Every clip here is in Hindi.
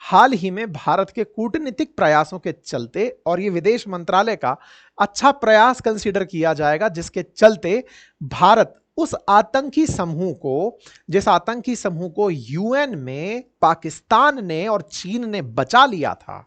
हाल ही में भारत के कूटनीतिक प्रयासों के चलते, और ये विदेश मंत्रालय का अच्छा प्रयास कंसीडर किया जाएगा, जिसके चलते भारत उस आतंकी समूह को, जिस आतंकी समूह को यूएन में पाकिस्तान ने और चीन ने बचा लिया था,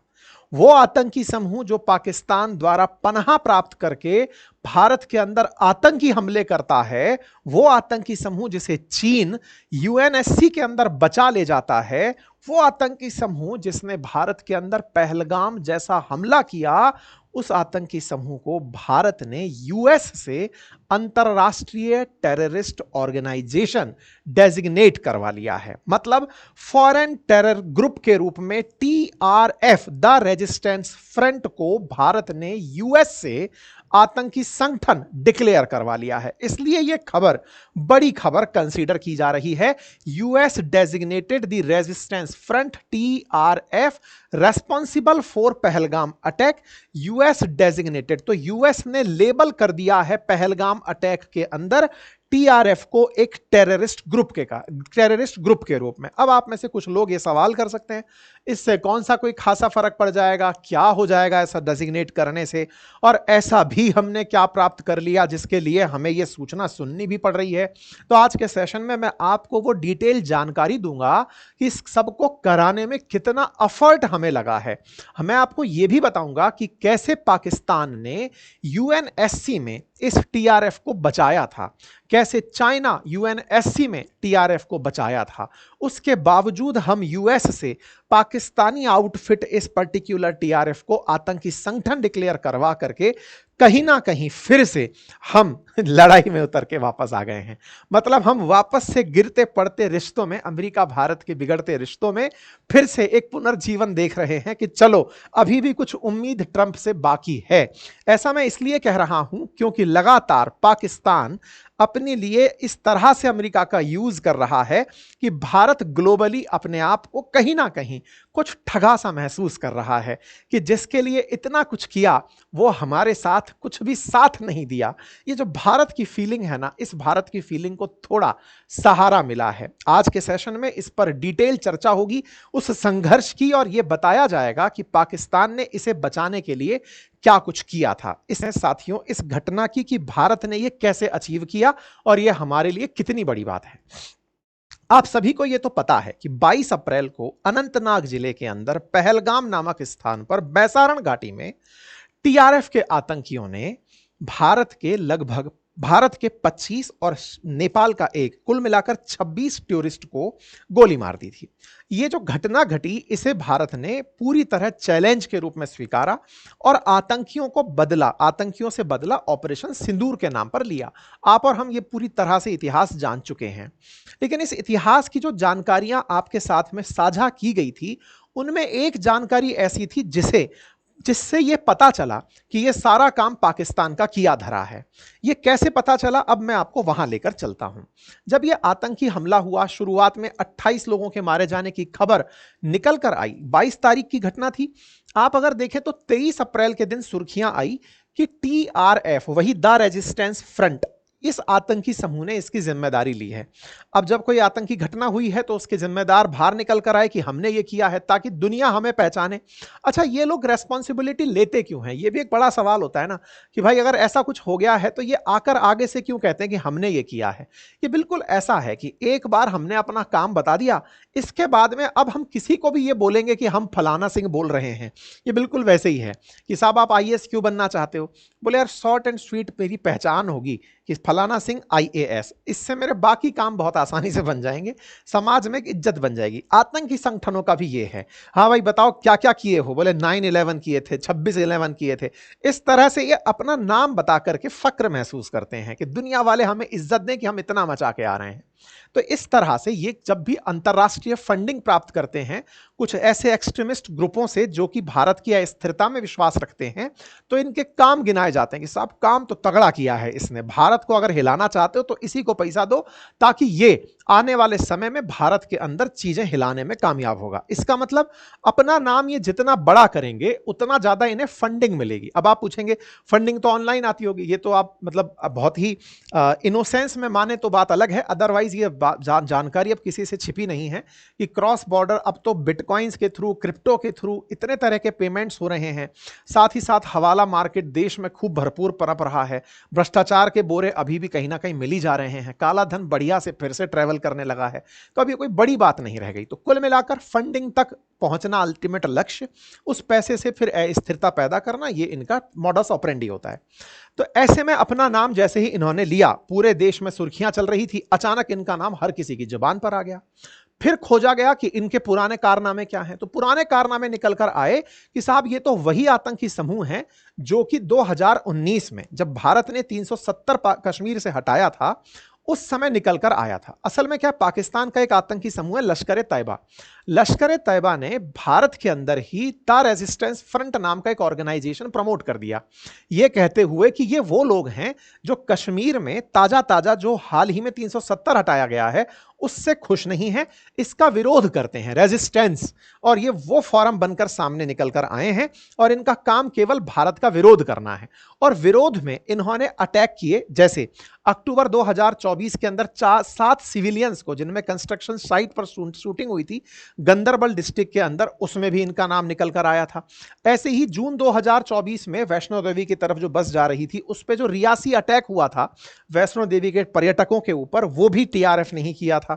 वो आतंकी समूह जो पाकिस्तान द्वारा पनाह प्राप्त करके भारत के अंदर आतंकी हमले करता है, वो आतंकी समूह जिसे चीन यूएनएससी के अंदर बचा ले जाता है, वो आतंकी समूह जिसने भारत के अंदर पहलगाम जैसा हमला किया, उस आतंकी समूह को भारत ने यूएस से अंतरराष्ट्रीय टेररिस्ट ऑर्गेनाइजेशन डेजिग्नेट करवा लिया है। मतलब फॉरेन टेरर ग्रुप के रूप में टीआरएफ, द रेजिस्टेंस फ्रंट, को भारत ने यूएस से आतंकी संगठन डिक्लेयर करवा लिया है। इसलिए यह खबर बड़ी खबर कंसीडर की जा रही है। US designated the resistance front TRF responsible for Pahalgam attack. US designated, तो यूएस ने लेबल कर दिया है पहलगाम अटैक के अंदर टीआरएफ को एक टेररिस्ट ग्रुप के रूप में। अब आप में से कुछ लोग ये सवाल कर सकते हैं, इससे कौन सा कोई खासा फर्क पड़ जाएगा, क्या हो जाएगा ऐसा डेजिग्नेट करने से, और ऐसा भी हमने क्या प्राप्त कर लिया जिसके लिए हमें यह सूचना सुननी भी पड़ रही है। तो आज के सेशन में मैं आपको वो डिटेल जानकारी दूंगा कि इस सबको कराने में कितना एफर्ट हमें लगा है। मैं आपको यह भी बताऊंगा कि कैसे पाकिस्तान ने यूएनएससी में इस टीआरएफ को बचाया था, कैसे चाइना यूएनएससी में टीआरएफ को बचाया था, उसके बावजूद हम यूएस से पाकिस्तानी आउटफिट इस पर्टिकुलर टीआरएफ को आतंकी संगठन डिक्लेयर करवा करके कहीं ना कहीं फिर से हम लड़ाई में उतर के वापस आ गए हैं। मतलब हम वापस से गिरते पड़ते रिश्तों में, अमेरिका भारत के बिगड़ते रिश्तों में फिर से एक पुनर्जीवन देख रहे हैं कि चलो अभी भी कुछ उम्मीद ट्रंप से बाकी है। ऐसा मैं इसलिए कह रहा हूं क्योंकि लगातार पाकिस्तान अपने लिए इस तरह से अमेरिका का यूज कर रहा है कि भारत ग्लोबली अपने आप को कहीं ना कहीं कुछ ठगा सा महसूस कर रहा है कि जिसके लिए इतना कुछ किया वो हमारे साथ कुछ भी साथ नहीं दिया। ये जो भारत की फीलिंग है ना, इस भारत की फीलिंग को थोड़ा सहारा मिला है। आज के सेशन में इस पर डिटेल चर्चा होगी उस संघर्ष की, और यह बताया जाएगा कि पाकिस्तान ने इसे बचाने के लिए क्या कुछ किया था। इसमें साथियों इस घटना की कि भारत ने यह कैसे अचीव किया और यह हमारे लिए कितनी बड़ी बात है। आप सभी को यह तो पता है कि 22 अप्रैल को अनंतनाग जिले के अंदर पहलगाम नामक स्थान पर बैसारण घाटी में टीआरएफ के आतंकियों ने भारत के 25 और नेपाल का एक, कुल मिलाकर 26 टूरिस्ट को गोली मार दी थी। ये जो घटना घटी, इसे भारत ने पूरी तरह चैलेंज के रूप में स्वीकारा और आतंकियों से बदला ऑपरेशन सिंदूर के नाम पर लिया। आप और हम ये पूरी तरह से इतिहास जान चुके हैं, लेकिन इस इतिहास की जो जानकारियां आपके साथ में साझा की गई थी, उनमें एक जानकारी ऐसी थी जिससे यह पता चला कि यह सारा काम पाकिस्तान का किया धरा है। यह कैसे पता चला, अब मैं आपको वहां लेकर चलता हूं। जब यह आतंकी हमला हुआ, शुरुआत में 28 लोगों के मारे जाने की खबर निकल कर आई। 22 तारीख की घटना थी। आप अगर देखें तो 23 अप्रैल के दिन सुर्खियां आई कि टीआरएफ, वही द रेजिस्टेंस फ्रंट, इस आतंकी समूह ने इसकी जिम्मेदारी ली है। अब जब कोई आतंकी घटना हुई है तो उसके जिम्मेदार बाहर निकल कर आए कि हमने ये किया है, ताकि दुनिया हमें पहचाने। अच्छा, ये लोग रेस्पॉन्सिबिलिटी लेते क्यों हैं? ये भी एक बड़ा सवाल होता है ना कि भाई अगर ऐसा कुछ हो गया है तो ये आकर आगे से क्यों कहते हैं कि हमने ये किया है। ये बिल्कुल ऐसा है कि एक बार हमने अपना काम बता दिया, इसके बाद में अब हम किसी को भी ये बोलेंगे कि हम फलाना सिंह बोल रहे हैं। ये बिल्कुल वैसे ही है कि साहब आप आईएएस क्यों बनना चाहते हो? बोले यार शॉर्ट एंड स्वीट मेरी पहचान होगी कि फलाना सिंह आईएएस, इससे मेरे बाकी काम बहुत आसानी से बन जाएंगे, समाज में एक इज्जत बन जाएगी। आतंकी संगठनों का भी ये है। हाँ भाई बताओ क्या क्या किए हो? बोले 9/11 किए थे, 26/11 किए थे। इस तरह से ये अपना नाम बता करके फक्र महसूस करते हैं कि दुनिया वाले हमें इज्जत दें कि हम इतना मचा के आ रहे हैं। तो इस तरह से ये जब भी अंतरराष्ट्रीय फंडिंग प्राप्त करते हैं कुछ ऐसे एक्सट्रीमिस्ट ग्रुपों से जो कि भारत की अस्थिरता में विश्वास रखते हैं, तो इनके काम गिनाए जाते हैं कि साहब काम तो तगड़ा किया है इसने, भारत को अगर हिलाना चाहते हो तो इसी को पैसा दो ताकि ये आने वाले समय में भारत के अंदर चीजें हिलाने में कामयाब होगा। इसका मतलब अपना नाम ये जितना बड़ा करेंगे उतना ज्यादा इन्हें फंडिंग मिलेगी। अब आप पूछेंगे फंडिंग तो ऑनलाइन आती होगी, ये तो आप मतलब बहुत ही इनोसेंस में माने तो बात अलग है, अदरवाइज गाइज ये जानकारी अब किसी से छिपी नहीं है कि क्रॉस बॉर्डर अब तो बिटकॉइंस के थ्रू, क्रिप्टो के थ्रू इतने तरह के पेमेंट्स हो रहे हैं। साथ ही साथ हवाला मार्केट देश में खूब भरपूर पनप रहा है। भ्रष्टाचार के बोरे अभी भी कहीं ना कहीं मिल ही जा रहे हैं। काला धन बढ़िया से फिर से ट्रेवल करने लगा है। तो अभी कोई बड़ी बात नहीं रह गई। तो कुल मिलाकर फंडिंग तक पहुंचना अल्टीमेट लक्ष्य, उस पैसे से फिर अस्थिरता पैदा करना, ये इनका मॉडस ऑपरेंडी होता है। तो ऐसे में अपना नाम जैसे ही इन्होंने लिया, पूरे देश में सुर्खियां चल रही थी। अचानक इनका नाम हर किसी की जुबान पर आ गया। फिर खोजा गया कि इनके पुराने कारनामे क्या हैं। तो पुराने कारनामे निकल कर आए कि साहब ये तो वही आतंकी समूह हैं जो कि 2019 में जब भारत ने 370 कश्मीर से हटाया था उस समय निकल कर आया था। असल में क्या, पाकिस्तान का एक आतंकी समूह है लश्कर तैयबा। लश्कर तैयबा ने भारत के अंदर ही द रेजिस्टेंस फ्रंट नाम का एक ऑर्गेनाइजेशन प्रमोट कर दिया, यह कहते हुए कि ये वो लोग हैं जो कश्मीर में ताजा ताजा जो हाल ही में 370 हटाया गया है उससे खुश नहीं है, इसका विरोध करते हैं, रेजिस्टेंस। और ये वो फॉरम बनकर सामने निकल कर आए हैं और इनका काम केवल भारत का विरोध करना है। और विरोध में इन्होंने अटैक किए, जैसे अक्टूबर 2024 के अंदर 7 सिविलियंस को, जिनमें कंस्ट्रक्शन साइट पर शूटिंग हुई थी गंदरबल डिस्ट्रिक्ट के अंदर, उसमें भी इनका नाम निकल कर आया था। ऐसे ही जून 2024 में वैष्णो देवी की तरफ जो बस जा रही थी उस पर जो रियासी अटैक हुआ था वैष्णो देवी के पर्यटकों के ऊपर, वो भी टीआरएफ ने ही किया था।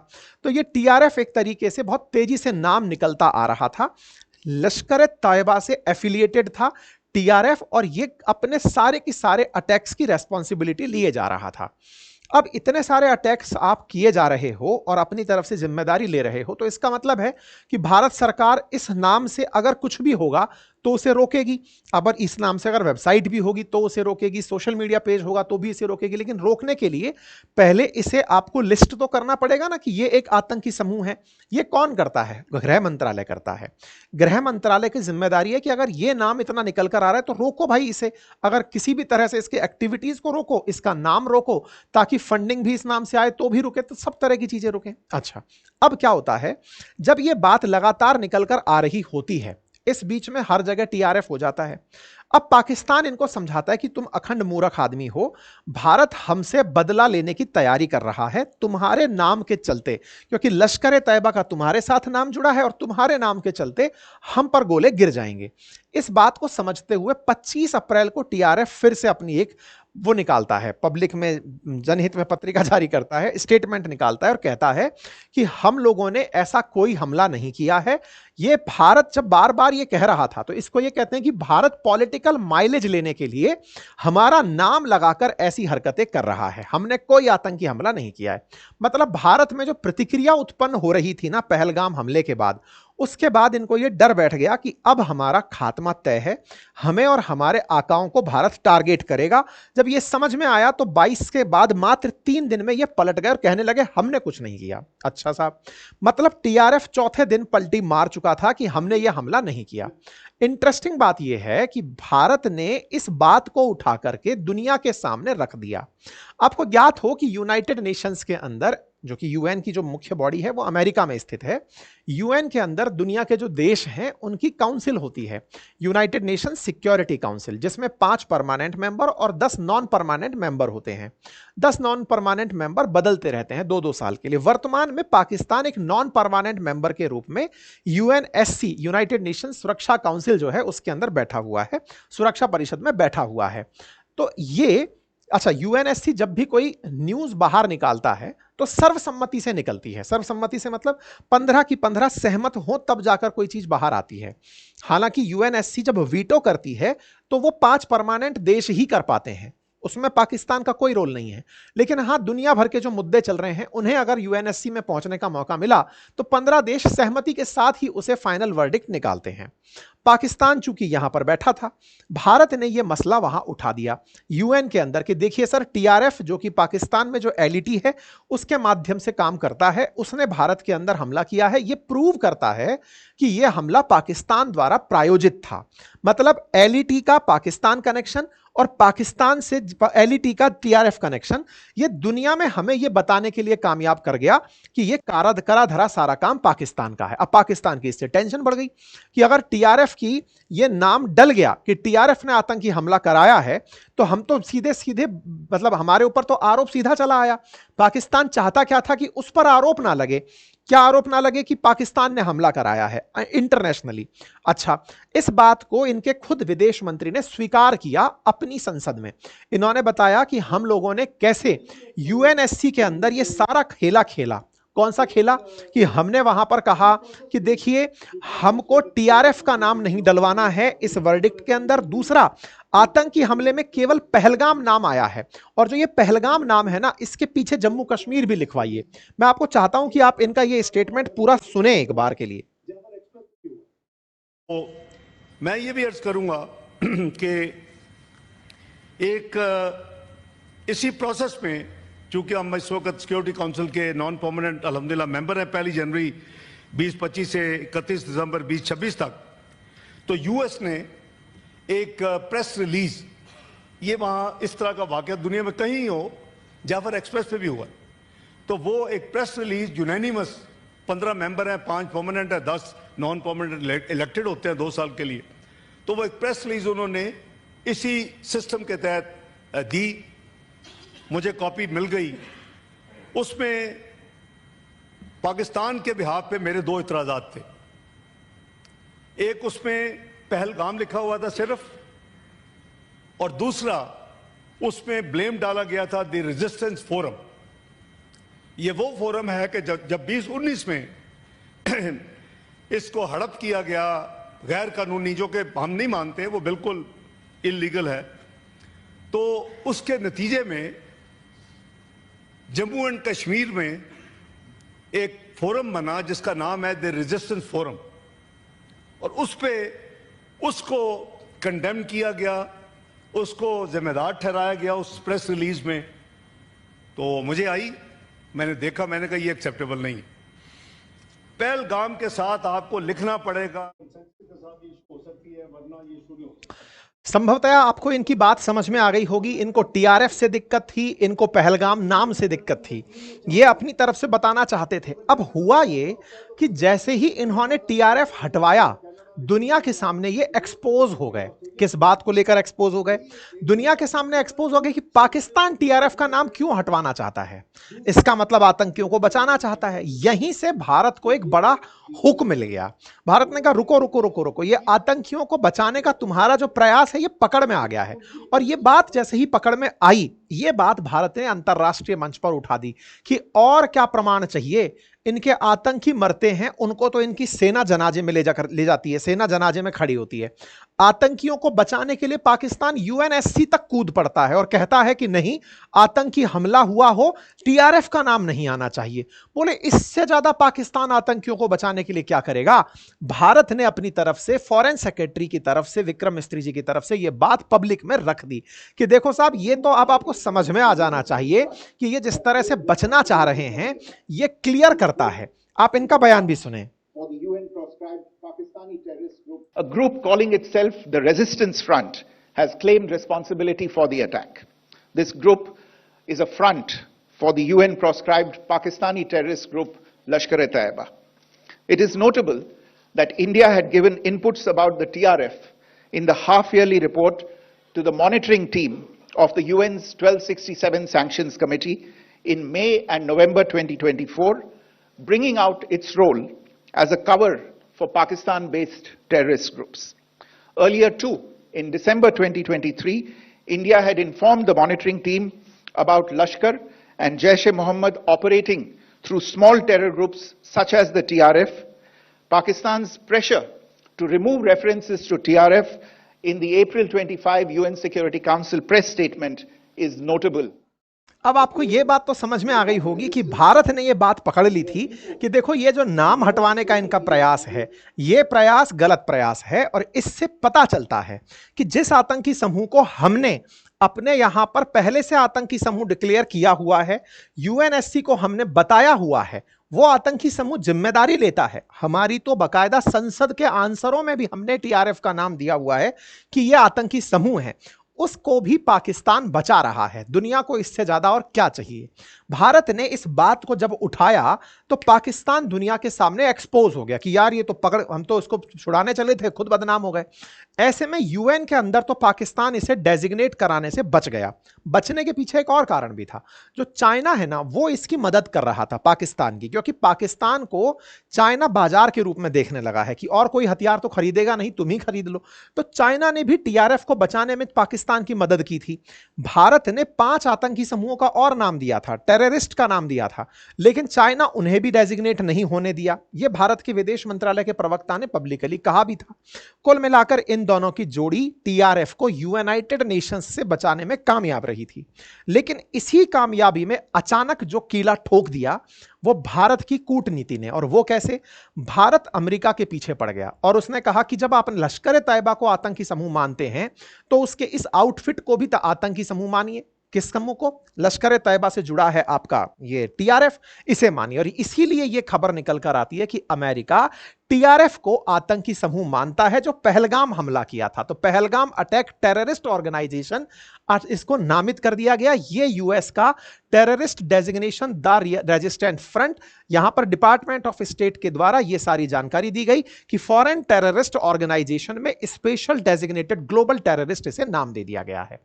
तो ये टीआरएफ एक तरीके से बहुत तेजी से नाम निकलता आ रहा था। लश्कर तैयबा से एफिलिएटेड था टीआरएफ और ये अपने सारे की सारे अटैक्स की रेस्पॉन्सिबिलिटी लिए जा रहा था। अब इतने सारे अटैक्स आप किए जा रहे हो और अपनी तरफ से जिम्मेदारी ले रहे हो, तो इसका मतलब है कि भारत सरकार इस नाम से अगर कुछ भी होगा तो उसे रोकेगी। अगर इस नाम से अगर वेबसाइट भी होगी तो उसे रोकेगी, सोशल मीडिया पेज होगा तो भी इसे रोकेगी। लेकिन रोकने के लिए पहले इसे आपको लिस्ट तो करना पड़ेगा ना कि ये एक आतंकी समूह है। ये कौन करता है? गृह मंत्रालय करता है। गृह मंत्रालय की जिम्मेदारी है कि अगर ये नाम इतना निकल कर आ रहा है तो रोको भाई इसे, अगर किसी भी तरह से इसके एक्टिविटीज को रोको, इसका नाम रोको, ताकि फंडिंग भी इस नाम से आए तो भी रुके, तो सब तरह की चीजें रुके। अच्छा, अब क्या होता है, जब ये बात लगातार निकल कर आ रही होती है, इस बीच में हर जगह टीआरएफ हो जाता है। अब पाकिस्तान इनको समझाता है कि तुम अखंड मूर्ख आदमी हो, भारत हमसे बदला लेने की तैयारी कर रहा है तुम्हारे नाम के चलते, क्योंकि लश्कर तैयबा का तुम्हारे साथ नाम जुड़ा है और तुम्हारे नाम के चलते हम पर गोले गिर जाएंगे। इस बात को समझते हुए 25 अप्रैल को टीआरएफ फिर से अपनी एक वो निकालता है, पब्लिक में जनहित में पत्रिका जारी करता है, स्टेटमेंट निकालता है और कहता है कि हम लोगों ने ऐसा कोई हमला नहीं किया है। ये भारत जब बार बार ये कह रहा था तो इसको ये कहते हैं कि भारत पॉलिटिकल माइलेज लेने के लिए हमारा नाम लगाकर ऐसी हरकतें कर रहा है, हमने कोई आतंकी हमला नहीं किया है। मतलब भारत में जो प्रतिक्रिया उत्पन्न हो रही थी ना पहलगाम हमले के बाद, उसके बाद इनको यह डर बैठ गया कि अब हमारा खात्मा तय है, हमें और हमारे आकाओं को भारत टारगेट करेगा। जब यह समझ में आया तो 22 के बाद मात्र 3 दिन में यह पलट गए और कहने लगे हमने कुछ नहीं किया। अच्छा साहब, मतलब टीआरएफ चौथे दिन पलटी मार चुका था कि हमने यह हमला नहीं किया। इंटरेस्टिंग बात यह है कि भारत ने इस बात को उठा करके दुनिया के सामने रख दिया। आपको ज्ञात हो कि यूनाइटेड नेशंस के अंदर, जो कि यूएन की जो मुख्य बॉडी है वो अमेरिका में स्थित है, यूएन के अंदर दुनिया के जो देश हैं उनकी काउंसिल होती है, यूनाइटेड नेशंस सिक्योरिटी काउंसिल, जिसमें 5 परमानेंट मेंबर और 10 नॉन परमानेंट मेंबर होते हैं। 10 नॉन परमानेंट मेंबर बदलते रहते हैं 2-2 साल के लिए। वर्तमान में पाकिस्तान एक नॉन परमानेंट मेंबर के रूप में यूएनएससी, यूनाइटेड नेशन सुरक्षा काउंसिल जो है उसके अंदर बैठा हुआ है, सुरक्षा परिषद में बैठा हुआ है। तो ये अच्छा, यूएनएससी जब भी कोई न्यूज बाहर निकालता है तो सर्वसम्मति से निकलती है। सर्वसम्मति से मतलब 15 की 15 सहमत हो तब जाकर कोई चीज बाहर आती है। हालांकि यूएनएससी जब वीटो करती है तो वो 5 परमानेंट देश ही कर पाते हैं, उसमें पाकिस्तान का कोई रोल नहीं है। लेकिन हां, दुनिया भर के जो मुद्दे चल रहे हैं उन्हें अगर यूएनएससी में पहुंचने का मौका मिला तो 15 देश सहमति के साथ ही उसे फाइनल वर्डिक्ट निकालते हैं। पाकिस्तान चूंकि यहां पर बैठा था, भारत ने यह मसला वहां उठा दिया यूएन के अंदर कि देखिए सर, टीआरएफ जो कि पाकिस्तान में जो एलईटी है उसके माध्यम से काम करता है, उसने भारत के अंदर हमला किया है। यह प्रूव करता है कि यह हमला पाकिस्तान द्वारा प्रायोजित था। मतलब एलईटी का पाकिस्तान कनेक्शन और पाकिस्तान से एलईटी का टीआरएफ कनेक्शन, ये दुनिया में हमें ये बताने के लिए कामयाब कर गया कि ये करा धरा सारा काम पाकिस्तान का है। अब पाकिस्तान की इससे टेंशन बढ़ गई कि अगर टीआरएफ की ये नाम डल गया कि टीआरएफ ने आतंकी हमला कराया है, तो हम तो सीधे सीधे मतलब हमारे ऊपर तो आरोप सीधा चला आया। पाकिस्तान चाहता क्या था कि उस पर आरोप ना लगे। क्या आरोप ना लगे? कि पाकिस्तान ने हमला कराया है इंटरनेशनली। अच्छा, इस बात को इनके खुद विदेश मंत्री ने स्वीकार किया अपनी संसद में। इन्होंने बताया कि हम लोगों ने कैसे यूएनएससी के अंदर ये सारा खेला खेला। कौन सा खेला? कि हमने वहां पर कहा कि देखिए, हमको टीआरएफ का नाम नहीं डलवाना है इस वर्डिक्ट के अंदर। दूसरा, आतंकी हमले में केवल पहलगाम नाम आया है, और जो ये पहलगाम नाम है ना, इसके पीछे जम्मू कश्मीर भी लिखवाइए। मैं आपको चाहता हूं कि आप इनका ये स्टेटमेंट पूरा सुने एक बार के लिए। तो मैं ये भी अर्ज करूंगा कि एक इसी प्रोसेस में, चूंकि हम इस वक्त सिक्योरिटी काउंसिल के नॉन परमानेंट अल्हम्दुलिल्लाह मेंबर हैं 1 जनवरी 2025 से 31 दिसंबर 2026 तक, तो यूएस ने एक प्रेस रिलीज, ये वहां इस तरह का वाकया दुनिया में कहीं हो, जाफर एक्सप्रेस पे भी हुआ, तो वो एक प्रेस रिलीज यूनानिमस, 15 मेंबर हैं, 5 परमानेंट है, 10 नॉन परमानेंट इलेक्टेड होते हैं 2 साल के लिए। तो वो एक प्रेस रिलीज उन्होंने इसी सिस्टम के तहत दी, मुझे कॉपी मिल गई। उसमें पाकिस्तान के बिहाफ पे मेरे 2 इतराजात थे। एक, उसमें पहलगाम लिखा हुआ था सिर्फ, और दूसरा उसमें ब्लेम डाला गया था द रेजिस्टेंस फोरम। ये वो फोरम है कि जब 2019 में इसको हड़प किया गया गैर कानूनी, जो कि हम नहीं मानते, वो बिल्कुल इलीगल है, तो उसके नतीजे में जम्मू एंड कश्मीर में एक फोरम बना जिसका नाम है द रेजिस्टेंस फोरम, और उस पे उसको कंडेम किया गया, उसको जिम्मेदार ठहराया गया उस प्रेस रिलीज में। तो मुझे आई, मैंने देखा, मैंने कहा ये एक्सेप्टेबल नहीं। पहलगाम के साथ आपको लिखना पड़ेगा, संभवतः आपको इनकी बात समझ में आ गई होगी। इनको टीआरएफ से दिक्कत थी, इनको पहलगाम नाम से दिक्कत थी, ये अपनी तरफ से बताना चाहते थे। अब हुआ ये कि जैसे ही इन्होंने टीआरएफ हटवाया, दुनिया के सामने ये एक्सपोज हो गए। किस बात को लेकर एक्सपोज हो गए? दुनिया के सामने एक्सपोज हो गए कि पाकिस्तान टीआरएफ का नाम क्यों हटवाना चाहता है। इसका मतलब आतंकियों को बचाना चाहता है। यहीं से भारत को एक बड़ा हुक मिल गया। भारत ने कहा रुको रुको रुको रुको, ये आतंकियों को बचाने का तुम्हारा जो प्रयास है ये पकड़ में आ गया है। और ये बात जैसे ही पकड़ में आई, ये बात भारत ने अंतरराष्ट्रीय मंच पर उठा दी कि और क्या प्रमाण चाहिए। इनके आतंकी मरते हैं, उनको तो इनकी सेना जनाजे में ले जाती है, सेना जनाजे में खड़ी होती है। आतंकियों को बचाने के लिए पाकिस्तान यूएनएससी तक कूद पड़ता है और कहता है कि नहीं, आतंकी हमला हुआ हो, टीआरएफ का नाम नहीं आना चाहिए। बोले इससे ज्यादा पाकिस्तान आतंकियों को बचाने के लिए क्या करेगा? भारत ने अपनी तरफ से, फॉरेन सेक्रेटरी की तरफ से, विक्रम मिस्त्री जी की तरफ से, यह बात पब्लिक में रख दी कि देखो साहब, ये तो अब आपको समझ में आ जाना चाहिए कि ये जिस तरह से बचना चाह रहे हैं, ये क्लियर करता है। आप इनका बयान भी सुने। A group calling itself the Resistance Front has claimed responsibility for the attack. This group is a front for the UN-proscribed Pakistani terrorist group Lashkar-e-Taiba. It is notable that India had given inputs about the TRF in the half-yearly report to the monitoring team of the UN's 1267 Sanctions Committee in May and November 2024, bringing out its role as a cover for Pakistan-based terrorist groups. Earlier too, in December 2023, India had informed the monitoring team about Lashkar and Jaish-e-Mohammed operating through small terror groups such as the TRF. Pakistan's pressure to remove references to TRF in the April 25 UN Security Council press statement is notable. अब आपको यह बात तो समझ में आ गई होगी कि भारत ने यह बात पकड़ ली थी कि देखो, ये जो नाम हटवाने का इनका प्रयास है, यह प्रयास गलत प्रयास है। और इससे पता चलता है कि जिस आतंकी समूह को हमने अपने यहां पर पहले से आतंकी समूह डिक्लेयर किया हुआ है, यूएनएससी को हमने बताया हुआ है, वो आतंकी समूह जिम्मेदारी लेता है। हमारी तो बकायदा संसद के आंसरों में भी हमने टीआरएफ का नाम दिया हुआ है कि यह आतंकी समूह है। उसको भी पाकिस्तान बचा रहा है। दुनिया को इससे ज्यादा और क्या चाहिए। भारत ने इस बात को जब उठाया तो पाकिस्तान दुनिया के सामने एक्सपोज हो गया कि यार ये तो हम तो इसको छुड़ाने चले थे, खुद बदनाम हो गए। ऐसे में यूएन के अंदर तो पाकिस्तान इसे डेजिग्नेट कराने से बच गया। बचने के पीछे एक और कारण भी था, जो चाइना है ना वो इसकी मदद कर रहा था पाकिस्तान की, क्योंकि पाकिस्तान को चाइना बाजार के रूप में देखने लगा है कि और कोई हथियार तो खरीदेगा नहीं, तुम ही खरीद लो। तो चाइना ने भी टीआरएफ को बचाने में पाकिस्तान की मदद की थी। भारत ने 5 आतंकी समूहों का और नाम दिया था, टेररिस्ट का नाम दिया था, लेकिन चाइना उन्हें भी डेजिग्नेट नहीं होने दिया। यह भारत के विदेश मंत्रालय के प्रवक्ता ने पब्लिकली कहा भी था। कुल मिलाकर इन दोनों की जोड़ी टीआरएफ को यूनाइटेड नेशंस से बचाने में कामयाब रही थी। लेकिन इसी कामयाबी में अचानक जो कीला ठोक दिया वो भारत की कूटनीति ने। और वो कैसे? भारत अमेरिका के पीछे पड़ गया और उसने कहा कि जब आप लश्कर तैयबा को आतंकी समूह मानते हैं तो उसके इस आउटफिट को भी आतंकी समूह मानिए। किस समूह को? लश्कर तैयबा से जुड़ा है आपका ये टीआरएफ, इसे मानिए। और इसीलिए यह खबर निकल कर आती है कि अमेरिका टीआरएफ को आतंकी समूह मानता है जो पहलगाम हमला किया था। तो पहलगाम अटैक टेररिस्ट ऑर्गेनाइजेशन इसको नामित कर दिया गया। ये यूएस का terrorist designation the resistant front, यहां पर डिपार्टमेंट ऑफ स्टेट के द्वारा यह सारी जानकारी दी गई कि फॉरेन टेररिस्ट ऑर्गेनाइजेशन में स्पेशल डेजिग्नेटेड ग्लोबल टेररिस्ट इसे नाम दे दिया गया है।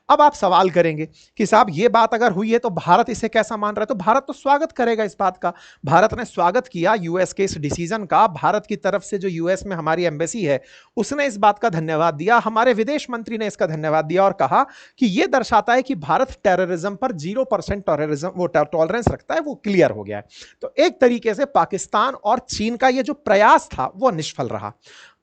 अब आप सवाल करेंगे कि साहब ये बात अगर हुई है तो भारत इसे कैसा मान रहा है? तो भारत तो स्वागत करेगा इस बात का। भारत ने स्वागत किया यूएस के इस डिसीजन का। भारत की तरफ से जो यूएस में हमारी एम्बेसी है उसने इस बात का धन्यवाद दिया, हमारे विदेश मंत्री ने इसका धन्यवाद दिया और कहा कि यह दर्शाता है कि भारत टेररिज्म पर 0% टेररिज्म वो टॉलरेंस रखता है, वो क्लियर हो गया है। तो एक तरीके से पाकिस्तान और चीन का यह जो प्रयास था वो निष्फल रहा।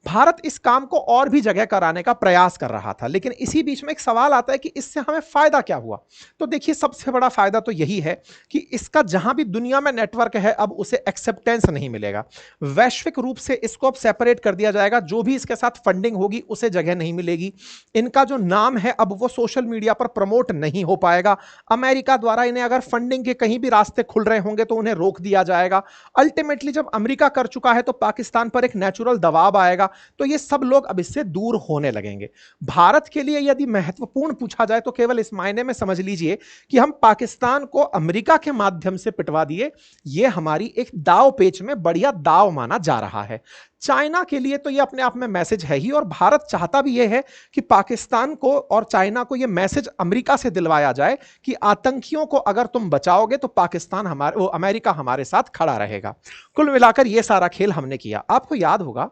भारत इस काम को और भी जगह कराने का प्रयास कर रहा था, लेकिन इसी बीच में एक सवाल आता है कि इससे हमें फायदा क्या हुआ? तो देखिए, सबसे बड़ा फायदा तो यही है कि इसका जहां भी दुनिया में नेटवर्क है अब उसे एक्सेप्टेंस नहीं मिलेगा। वैश्विक रूप से इसको अब सेपरेट कर दिया जाएगा। जो भी इसके साथ फंडिंग होगी उसे जगह नहीं मिलेगी। इनका जो नाम है अब वो सोशल मीडिया पर प्रमोट नहीं हो पाएगा। अमेरिका द्वारा इन्हें अगर फंडिंग के कहीं भी रास्ते खुल रहे होंगे तो उन्हें रोक दिया जाएगा। अल्टीमेटली जब अमेरिका कर चुका है तो पाकिस्तान पर एक नेचुरल दबाव आएगा, तो ये सब लोग अब इससे दूर होने लगेंगे। भारत के लिए यदि महत्वपूर्ण पूछा जाए तो केवल इस मायने में समझ लीजिए कि हम पाकिस्तान को अमेरिका के माध्यम से पिटवा दिए। ये हमारी एक दाव पेच में बढ़िया दाव माना जा रहा है। चाइना के लिए तो ये अपने आप में मैसेज है ही, और भारत चाहता भी ये है कि पाकिस्तान को और चाइना को ये मैसेज अमेरिका से दिलवाया जाए कि आतंकियों को अगर तुम बचाओगे तो पाकिस्तान अमेरिका हमारे साथ खड़ा रहेगा। कुल मिलाकर ये सारा खेल हमने किया। आपको याद होगा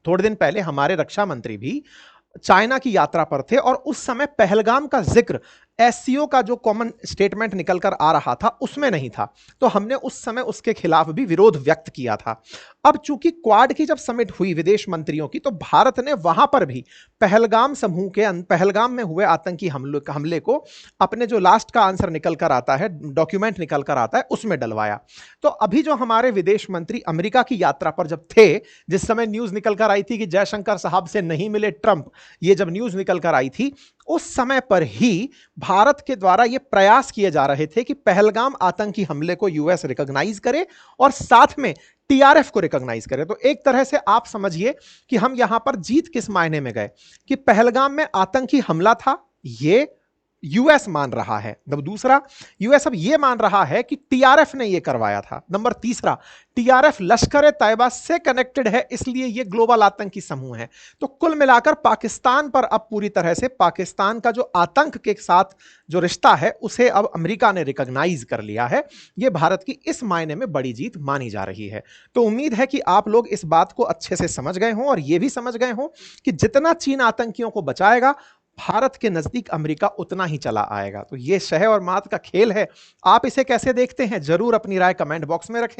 थोड़े दिन पहले हमारे रक्षा मंत्री भी चाइना की यात्रा पर थे और उस समय पहलगाम का जिक्र एससीओ का जो कॉमन स्टेटमेंट निकलकर आ रहा था उसमें नहीं था, तो हमने उस समय उसके खिलाफ भी विरोध व्यक्त किया था। अब चूंकि क्वाड की जब समिट हुई विदेश मंत्रियों की, तो भारत ने वहां पर भी पहलगाम समूह के पहलगाम में हुए आतंकी हमले को अपने जो लास्ट का आंसर निकल कर आता है, डॉक्यूमेंट निकल कर आता है, उसमें डलवाया। तो अभी जो हमारे विदेश मंत्री अमेरिका की यात्रा पर जब थे, जिस समय न्यूज निकल कर आई थी कि जयशंकर साहब से नहीं मिले ट्रंप, ये जब न्यूज निकल कर आई थी उस समय पर ही भारत के द्वारा यह प्रयास किए जा रहे थे कि पहलगाम आतंकी हमले को यूएस रिकॉग्नाइज करे और साथ में टीआरएफ को रिकॉग्नाइज करे। तो एक तरह से आप समझिए कि हम यहां पर जीत किस मायने में गए कि पहलगाम में आतंकी हमला था, यह यूएस मान रहा है। नंबर दूसरा, यूएस अब यह मान रहा है कि टीआरएफ ने यह करवाया था। नंबर तीसरा, टीआरएफ लश्कर तैयबा से कनेक्टेड है, इसलिए यह ग्लोबल आतंकी समूह है। तो कुल मिलाकर पाकिस्तान पर अब पूरी तरह से पाकिस्तान का जो आतंक के साथ जो रिश्ता है उसे अब अमेरिका ने रिकॉग्नाइज कर लिया है। यह भारत की इस मायने में बड़ी जीत मानी जा रही है। तो उम्मीद है कि आप लोग इस बात को अच्छे से समझ गए हों और यह भी समझ गए हों कि जितना चीन आतंकियों को बचाएगा, भारत के नजदीक अमेरिका उतना ही चला आएगा। तो यह शह और मात का खेल है। आप इसे कैसे देखते हैं, जरूर अपनी राय कमेंट बॉक्स में रखें।